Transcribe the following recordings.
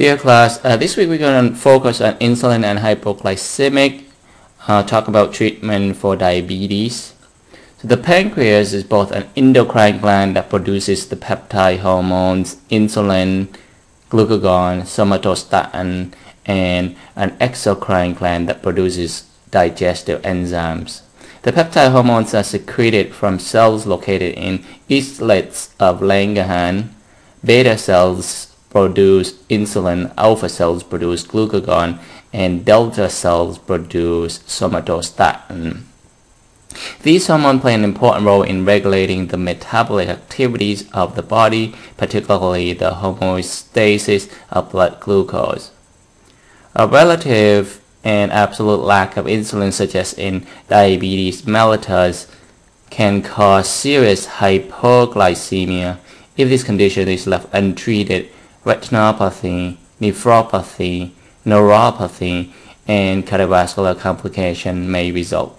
Dear class, this week we're going to focus on insulin and hypoglycemic, talk about treatment for diabetes. So the pancreas is both an endocrine gland that produces the peptide hormones, insulin, glucagon, somatostatin, and an exocrine gland that produces digestive enzymes. The peptide hormones are secreted from cells located in islets of Langerhans. Beta cells produce insulin, alpha cells produce glucagon, and delta cells produce somatostatin. These hormones play an important role in regulating the metabolic activities of the body, particularly the homeostasis of blood glucose. A relative and absolute lack of insulin, such as in diabetes mellitus, can cause serious hypoglycemia. If this condition is left untreated, retinopathy, nephropathy, neuropathy, and cardiovascular complications may result.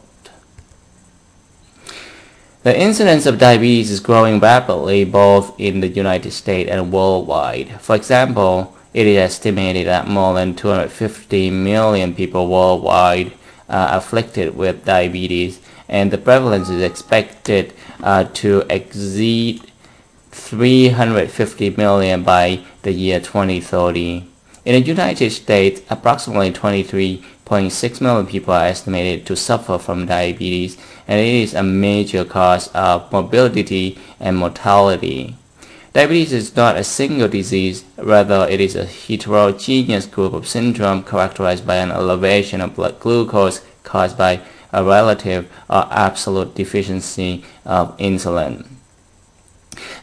The incidence of diabetes is growing rapidly both in the United States and worldwide. For example, it is estimated that more than 250 million people worldwide are afflicted with diabetes, and the prevalence is expected to exceed 350 million by the year 2030. In the United States, approximately 23.6 million people are estimated to suffer from diabetes, and it is a major cause of morbidity and mortality. Diabetes is not a single disease, rather it is a heterogeneous group of syndromes characterized by an elevation of blood glucose caused by a relative or absolute deficiency of insulin.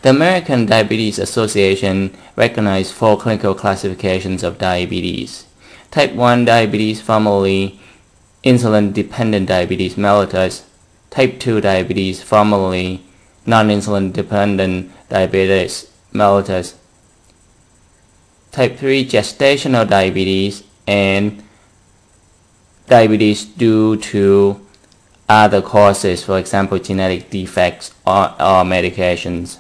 The American Diabetes Association recognized 4 clinical classifications of diabetes. Type 1 diabetes, formerly insulin-dependent diabetes mellitus. Type 2 diabetes, formerly non-insulin-dependent diabetes mellitus. Type 3 gestational diabetes, and diabetes due to other causes, for example, genetic defects or medications.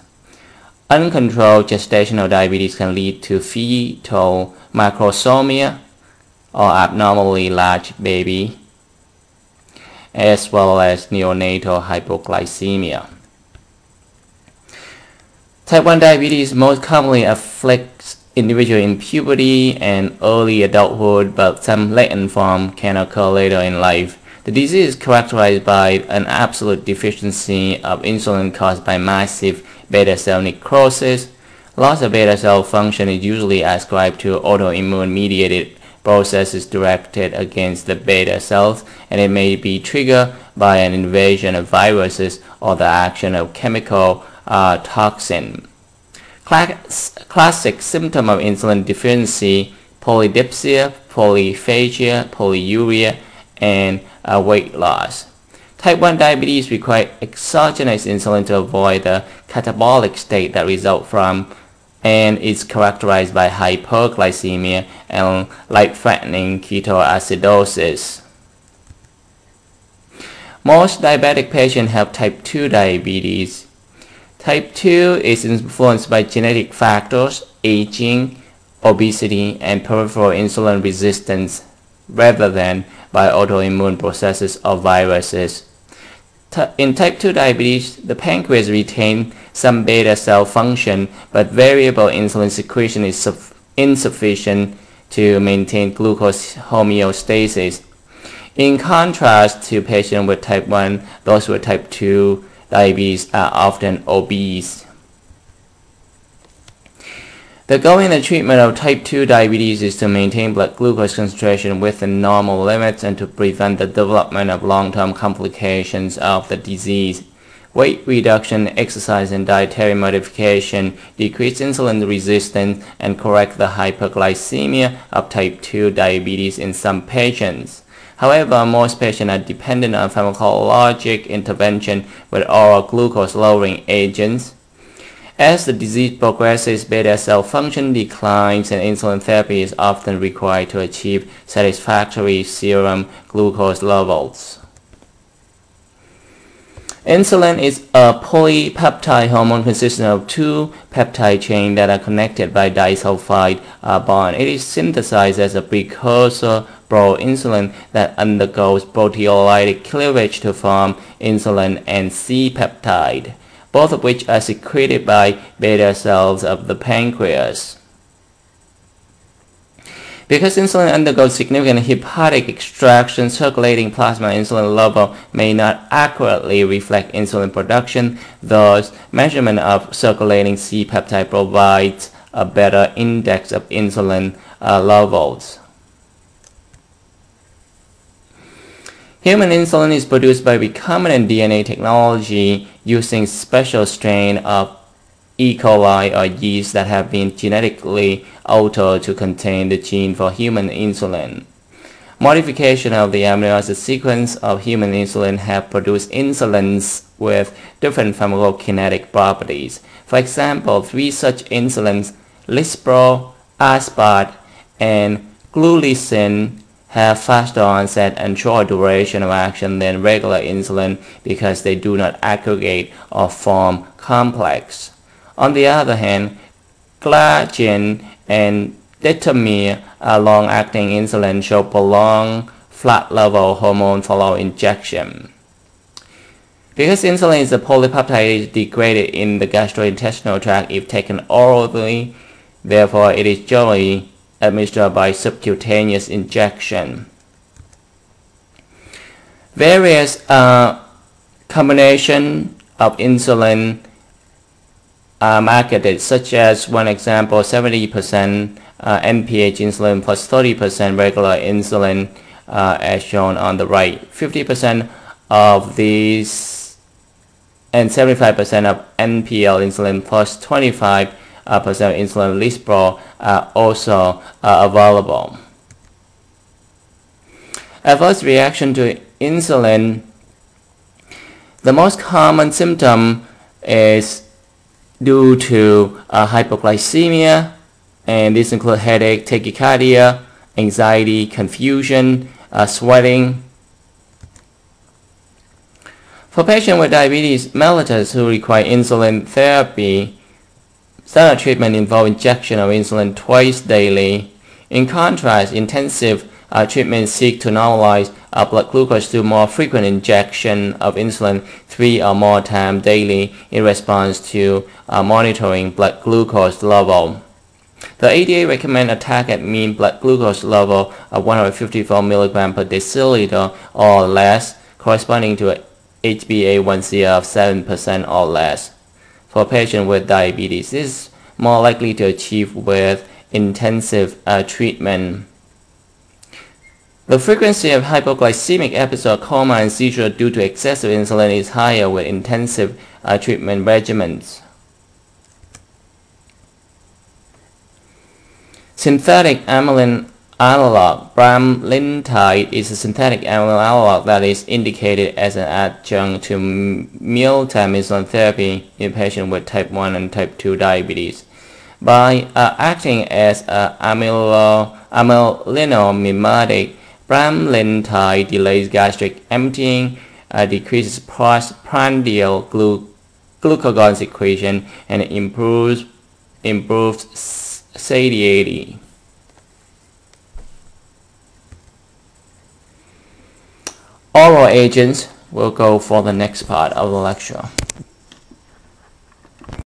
Uncontrolled gestational diabetes can lead to fetal macrosomia or abnormally large baby, as well as neonatal hypoglycemia. Type 1 diabetes most commonly afflicts individuals in puberty and early adulthood, but some latent form can occur later in life. The disease is characterized by an absolute deficiency of insulin caused by massive beta cell necrosis. Loss of beta cell function is usually ascribed to autoimmune mediated processes directed against the beta cells, and it may be triggered by an invasion of viruses or the action of chemical toxin. Classic symptom of insulin deficiency: polydipsia, polyphagia, polyuria, and weight loss. Type 1 diabetes requires exogenous insulin to avoid the catabolic state that results from and is characterized by hyperglycemia and life-threatening ketoacidosis. Most diabetic patients have type 2 diabetes. Type 2 is influenced by genetic factors, aging, obesity, and peripheral insulin resistance, rather than by autoimmune processes or viruses. In type 2 diabetes, the pancreas retains some beta cell function, but variable insulin secretion is insufficient to maintain glucose homeostasis. In contrast to patients with type 1, those with type 2 diabetes are often obese. The goal in the treatment of type 2 diabetes is to maintain blood glucose concentration within normal limits and to prevent the development of long-term complications of the disease. Weight reduction, exercise, and dietary modification decrease insulin resistance and correct the hyperglycemia of type 2 diabetes in some patients. However, most patients are dependent on pharmacologic intervention with oral glucose-lowering agents. As the disease progresses, beta cell function declines and insulin therapy is often required to achieve satisfactory serum glucose levels. Insulin is a polypeptide hormone consisting of two peptide chains that are connected by disulfide bond. It is synthesized as a precursor proinsulin that undergoes proteolytic cleavage to form insulin and C-peptide, both of which are secreted by beta cells of the pancreas. Because insulin undergoes significant hepatic extraction, circulating plasma insulin level may not accurately reflect insulin production. Thus, measurement of circulating C-peptide provides a better index of insulin levels. Human insulin is produced by recombinant DNA technology using special strain of E. coli or yeast that have been genetically altered to contain the gene for human insulin. Modification of the amino acid sequence of human insulin have produced insulins with different pharmacokinetic properties. For example, three such insulins, Lispro, Aspart, and Glulicin, have faster onset and shorter duration of action than regular insulin because they do not aggregate or form complex. On the other hand, glargine and detamine, a long-acting insulin, show prolonged flat-level hormone follow injection. Because insulin is a polypeptide, it is degraded in the gastrointestinal tract if taken orally. Therefore, it is generally administered by subcutaneous injection. Various combinations of insulin are marketed, such as one example 70% NPH insulin plus 30% regular insulin as shown on the right. 50% of these and 75% of NPL insulin plus 25% insulin Lispro are also available. Adverse reaction to insulin. The most common symptom is due to hypoglycemia, and these include headache, tachycardia, anxiety, confusion, sweating. For patients with diabetes mellitus who require insulin therapy, standard treatment involves injection of insulin twice daily. In contrast, intensive treatment seek to normalize blood glucose through more frequent injection of insulin 3 or more times daily in response to monitoring blood glucose level. The ADA recommends a target mean blood glucose level of 154 mg per deciliter or less, corresponding to a HbA1c of 7% or less. For patients with diabetes, this is more likely to achieve with intensive treatment. The frequency of hypoglycemic episode, coma, and seizure due to excessive insulin is higher with intensive treatment regimens. Synthetic amylin analog. Pramlintide is a synthetic amylin analog that is indicated as an adjunct to mealtime insulin therapy in patients with type 1 and type 2 diabetes. By acting as an amylinomimetic, pramlintide delays gastric emptying, decreases postprandial glucagon secretion, and improves satiety. Oral agents will go for the next part of the lecture.